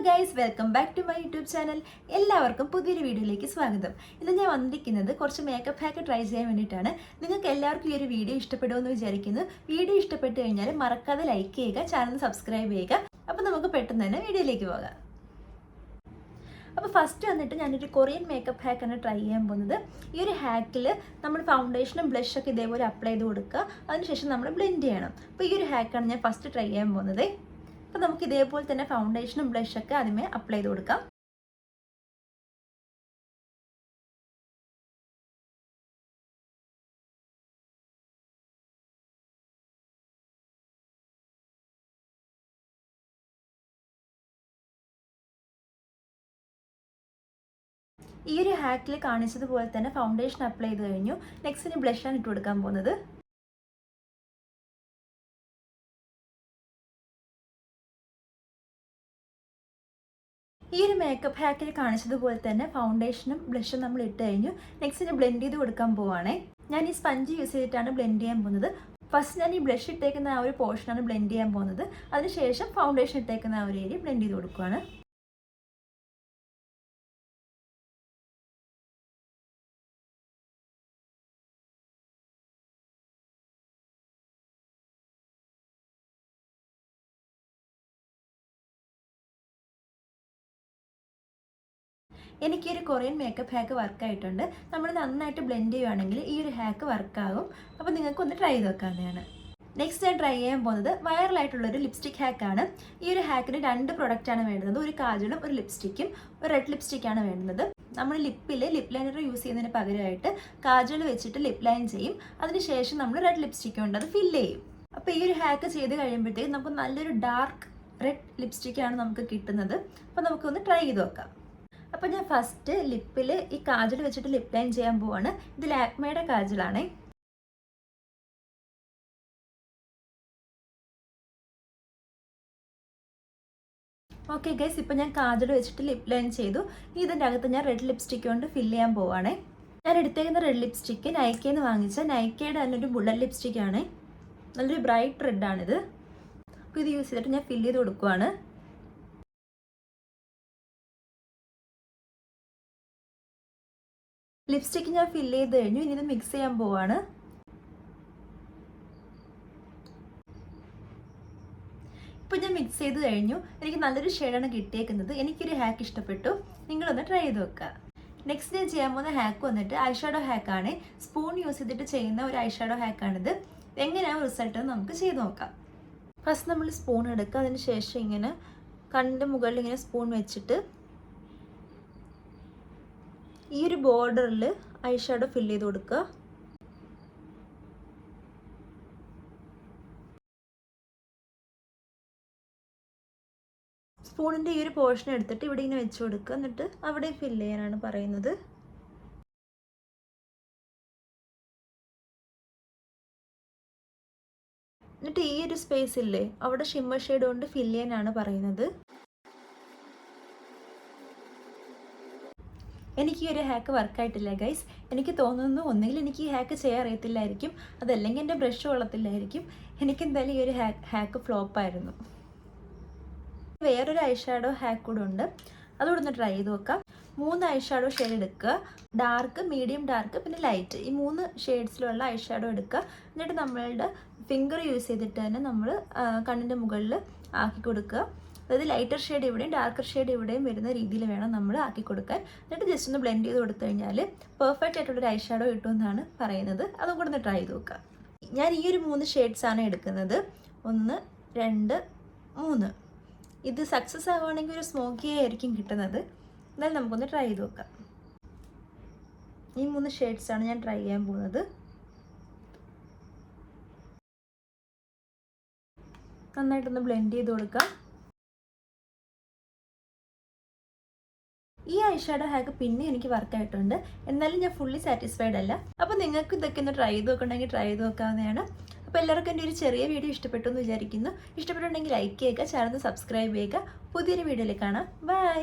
Guys, welcome back to my YouTube channel. എല്ലാവർക്കും പുതിയൊരു വീഡിയോയിലേക്ക് സ്വാഗതം. ഇന്ന് ഞാൻ വന്നിരിക്കുന്നത് കുറച്ച് മേക്കപ്പ് ഹാക്ക് ട്രൈ ചെയ്യാൻ വേണ്ടിയിട്ടാണ്. നിങ്ങൾക്ക് എല്ലാവർക്കും ഈ ഒരു വീഡിയോ ഇഷ്ടപ്പെടുമെന്ന് വിചാരിക്കുന്നു. വീഡിയോ ഇഷ്ടപ്പെട്ട് കഴിഞ്ഞാൽ മറക്കാതെ ലൈക്ക് ചെയ്യുക, ചാനൽ സബ്സ്ക്രൈബ് ചെയ്യുക. അപ്പോൾ നമുക്ക് പെട്ടെന്ന് തന്നെ വീഡിയോയിലേക്ക് പോകാം. അപ്പോൾ ഫസ്റ്റ് വന്നിട്ട് ഞാനൊരു കൊറിയൻ മേക്കപ്പ് ഹാക്കാണ് ട്രൈ ചെയ്യാൻ പോകുന്നത്. ഈ ഒരു ഹാക്കിൽ നമ്മൾ ഫൗണ്ടേഷനും ബ്ലഷൊക്കെ ഇതേപോലെ അപ്ലൈ ചെയ്ത് കൊടുക്കുക. അതിനുശേഷം നമ്മൾ ബ്ലെൻഡ് ചെയ്യണം. അപ്പോൾ ഈ ഒരു ഹാക്കാണ് ഞാൻ ഫസ്റ്റ് ട്രൈ ചെയ്യാൻ പോകുന്നത്. അപ്പോൾ നമുക്ക് ഇതേപോലെ തന്നെ ഫൗണ്ടേഷനും ബ്ലഷൊക്കെ ആദ്യമേ അപ്ലൈ ചെയ്ത് കൊടുക്കാം. ഈ ഒരു ഹാക്കിൽ കാണിച്ചതുപോലെ തന്നെ ഫൗണ്ടേഷൻ അപ്ലൈ ചെയ്ത് കഴിഞ്ഞു. നെക്സ്റ്റ് ബ്ലഷാണ് ഇട്ട് കൊടുക്കാൻ പോകുന്നത്. ഈ ഒരു മേക്കപ്പ് ഹാക്കിൽ കാണിച്ചതുപോലെ തന്നെ ഫൗണ്ടേഷനും ബ്ലഷും നമ്മൾ ഇട്ട് കഴിഞ്ഞു. നെക്സ്റ്റ് ബ്ലെൻഡ് ചെയ്ത് കൊടുക്കാൻ പോവാണേ. ഞാൻ ഈ സ്പഞ്ച് യൂസ് ചെയ്തിട്ടാണ് ബ്ലെൻഡ് ചെയ്യാൻ പോകുന്നത്. ഫസ്റ്റ് ഞാൻ ഈ ബ്ലഷ് ഇട്ടേക്കുന്ന ആ ഒരു പോർഷനാണ് ബ്ലെൻഡ് ചെയ്യാൻ പോകുന്നത്. അതിനുശേഷം ഫൗണ്ടേഷൻ ഇട്ടേക്കുന്ന ആ ഒരു ഏരിയ ബ്ലെൻഡ് ചെയ്ത് കൊടുക്കുകയാണ്. എനിക്ക് ഒരു കൊറിയൻ മേക്കപ്പ് ഹാക്ക് വർക്കായിട്ടുണ്ട്. നമ്മൾ നന്നായിട്ട് ബ്ലെൻഡ് ചെയ്യുകയാണെങ്കിൽ ഈ ഒരു ഹാക്ക് വർക്കാകും. അപ്പോൾ നിങ്ങൾക്ക് ഒന്ന് ട്രൈ ചെയ്ത് വെക്കാവുന്നതാണ്. നെക്സ്റ്റ് ഞാൻ ട്രൈ ചെയ്യാൻ പോകുന്നത് വൈറലായിട്ടുള്ളൊരു ലിപ്സ്റ്റിക് ഹാക്കാണ്. ഈ ഒരു ഹാക്കിന് 2 പ്രൊഡക്റ്റാണ് വേണ്ടുന്നത്. ഒരു കാജലും ഒരു ലിപ്സ്റ്റിക്കും. ഒരു റെഡ് ലിപ്സ്റ്റിക്കാണ് വേണ്ടുന്നത്. നമ്മൾ ലിപ്പിൽ ലിപ് ലൈനർ യൂസ് ചെയ്യുന്നതിന് പകരമായിട്ട് കാജൽ വെച്ചിട്ട് ലിപ് ലൈൻ ചെയ്യും. അതിനുശേഷം നമ്മൾ റെഡ് ലിപ്സ്റ്റിക്ക് കൊണ്ട് അത് ഫില്ല് ചെയ്യും. അപ്പോൾ ഈ ഒരു ഹാക്ക് ചെയ്ത് കഴിയുമ്പോഴത്തേക്കും നമുക്ക് നല്ലൊരു ഡാർക്ക് റെഡ് ലിപ്സ്റ്റിക്കാണ് നമുക്ക് കിട്ടുന്നത്. അപ്പോൾ നമുക്കൊന്ന് ട്രൈ ചെയ്ത് നോക്കാം. അപ്പോൾ ഞാൻ ഫസ്റ്റ് ലിപ്പിൽ ഈ കാജൽ വെച്ചിട്ട് ലിപ് ലൈൻ ചെയ്യാൻ പോവാണ്. ഇത് ലാക്മേയുടെ കാജലാണേ. ഓക്കെ ഗൈസ്, ഇപ്പോൾ ഞാൻ കാജൽ വെച്ചിട്ട് ലിപ് ലൈൻ ചെയ്തു. ഇതിൻ്റെ അകത്ത് ഞാൻ റെഡ് ലിപ്സ്റ്റിക്ക് കൊണ്ട് ഫില്ല് ചെയ്യാൻ പോവാണേ. ഞാൻ എടുത്തേക്കുന്ന റെഡ് ലിപ്സ്റ്റിക്ക് നൈക്കയിൽ നിന്ന് വാങ്ങിച്ച നൈക്കയുടെ നല്ലൊരു ബുള്ളറ്റ് ലിപ്സ്റ്റിക്കാണ്. നല്ലൊരു ബ്രൈറ്റ് റെഡാണിത്. അപ്പോൾ ഇത് യൂസ് ചെയ്തിട്ട് ഞാൻ ഫില്ല് ചെയ്ത് കൊടുക്കുവാണ്. ലിപ്സ്റ്റിക്ക് ഞാൻ ഫില്ല് ചെയ്ത് കഴിഞ്ഞു. ഇനി ഇത് മിക്സ് ചെയ്യാൻ പോവാണ്. ഇപ്പോൾ ഞാൻ മിക്സ് ചെയ്ത് കഴിഞ്ഞു. എനിക്ക് നല്ലൊരു ഷെയ്ഡാണ് കിട്ടിയേക്കുന്നത്. എനിക്കൊരു ഹാക്ക് ഇഷ്ടപ്പെട്ടു. നിങ്ങളൊന്ന് ട്രൈ ചെയ്ത് നോക്കുക. നെക്സ്റ്റ് ഞാൻ ചെയ്യാൻ പോകുന്ന ഹാക്ക് വന്നിട്ട് ഐഷാഡോ ഹാക്കാണ്. സ്പൂൺ യൂസ് ചെയ്തിട്ട് ചെയ്യുന്ന ഒരു ഐഷാഡോ ഹാക്കാണിത്. എങ്ങനെയാണ് റിസൾട്ട് നമുക്ക് ചെയ്ത് നോക്കാം. ഫസ്റ്റ് നമ്മൾ സ്പൂൺ എടുക്കുക. അതിന് ശേഷം ഇങ്ങനെ കണ്ണിൻ്റെ മുകളിൽ ഇങ്ങനെ സ്പൂൺ വെച്ചിട്ട് ഈ ഒരു ബോർഡറിൽ ഐഷാഡോ ഫില്ല് ചെയ്ത് കൊടുക്കുക. സ്പൂണിൻ്റെ ഈ ഒരു പോർഷൻ എടുത്തിട്ട് ഇവിടെ ഇങ്ങനെ വെച്ച് കൊടുക്കുക. എന്നിട്ട് അവിടെ ഫില്ല് ചെയ്യാനാണ് പറയുന്നത്. എന്നിട്ട് ഈ ഒരു സ്പേസ് ഇല്ലേ, അവിടെ ഷിമ്മർ ഷെയ്ഡ് കൊണ്ട് ഫില്ല് ചെയ്യാനാണ് പറയുന്നത്. എനിക്ക് ഈ ഒരു ഹാക്ക് വർക്കായിട്ടില്ല ഗൈസ്. എനിക്ക് തോന്നുന്നു ഒന്നുകിൽ എനിക്ക് ഈ ഹാക്ക് ചെയ്യാൻ അറിയത്തില്ലായിരിക്കും, അതല്ലെങ്കിൽ എൻ്റെ ബ്രഷ് കൊള്ളത്തില്ലായിരിക്കും. എനിക്കെന്തായാലും ഈ ഒരു ഹാക്ക് ഫ്ലോപ്പായിരുന്നു. വേറൊരു ഐഷാഡോ ഹാക്ക് കൂടെ ഉണ്ട്. അതുകൂടെ ഒന്ന് ട്രൈ ചെയ്ത് നോക്കാം. 3 ഐഷാഡോ ഷെയ്ഡ് എടുക്കുക. ഡാർക്ക്, മീഡിയം ഡാർക്ക്, പിന്നെ ലൈറ്റ്. ഈ 3 ഷെയ്ഡ്സിലുള്ള ഐഷാഡോ എടുക്കുക. എന്നിട്ട് നമ്മളുടെ ഫിംഗർ യൂസ് ചെയ്തിട്ട് തന്നെ നമ്മൾ കണ്ണിൻ്റെ മുകളിൽ ആക്കി കൊടുക്കുക. അതായത് ലൈറ്റർ ഷെയ്ഡ് ഇവിടെയും ഡാർക്കർ ഷെയ്ഡ് ഇവിടെയും വരുന്ന രീതിയിൽ വേണം നമ്മൾ ആക്കി കൊടുക്കാൻ. എന്നിട്ട് ജസ്റ്റ് ഒന്ന് ബ്ലെൻഡ് ചെയ്ത് കൊടുത്തു കഴിഞ്ഞാൽ പെർഫെക്റ്റ് ആയിട്ടുള്ളൊരു ഐഷാഡോ കിട്ടുമെന്നാണ് പറയുന്നത്. അതും കൂടെ ഒന്ന് ട്രൈ ചെയ്ത് നോക്കാം. ഞാൻ ഈ ഒരു 3 ഷെയ്ഡ്സാണ് എടുക്കുന്നത്. 1, 2, 3. ഇത് സക്സസ് ആവുകയാണെങ്കിൽ ഒരു സ്മോക്കി ആയിരിക്കും കിട്ടുന്നത്. എന്നാലും നമുക്കൊന്ന് ട്രൈ ചെയ്ത് നോക്കാം. ഈ 3 ഷെയ്ഡ്സാണ് ഞാൻ ട്രൈ ചെയ്യാൻ പോകുന്നത്. നന്നായിട്ടൊന്ന് ബ്ലെൻഡ് ചെയ്ത് കൊടുക്കാം. ഈ ഐഷാഡോ ഹാക്ക് പിന്നെ എനിക്ക് വർക്കായിട്ടുണ്ട്. എന്നാലും ഞാൻ ഫുള്ളി സാറ്റിസ്ഫൈഡ് അല്ല. അപ്പോൾ നിങ്ങൾക്ക് ഇതൊക്കെ ഒന്ന് ട്രൈ ചെയ്ത് നോക്കണമെങ്കിൽ ട്രൈ ചെയ്ത് നോക്കാവുന്നതാണ്. അപ്പോൾ എല്ലാവർക്കും എൻ്റെ ഒരു ചെറിയ വീഡിയോ ഇഷ്ടപ്പെട്ടു എന്ന് വിചാരിക്കുന്നു. ഇഷ്ടപ്പെട്ടുണ്ടെങ്കിൽ ലൈക്ക് ചെയ്യുക, ചാനൽ സബ്സ്ക്രൈബ് ചെയ്യുക. പുതിയൊരു വീഡിയോയിൽ കാണാം. ബൈ.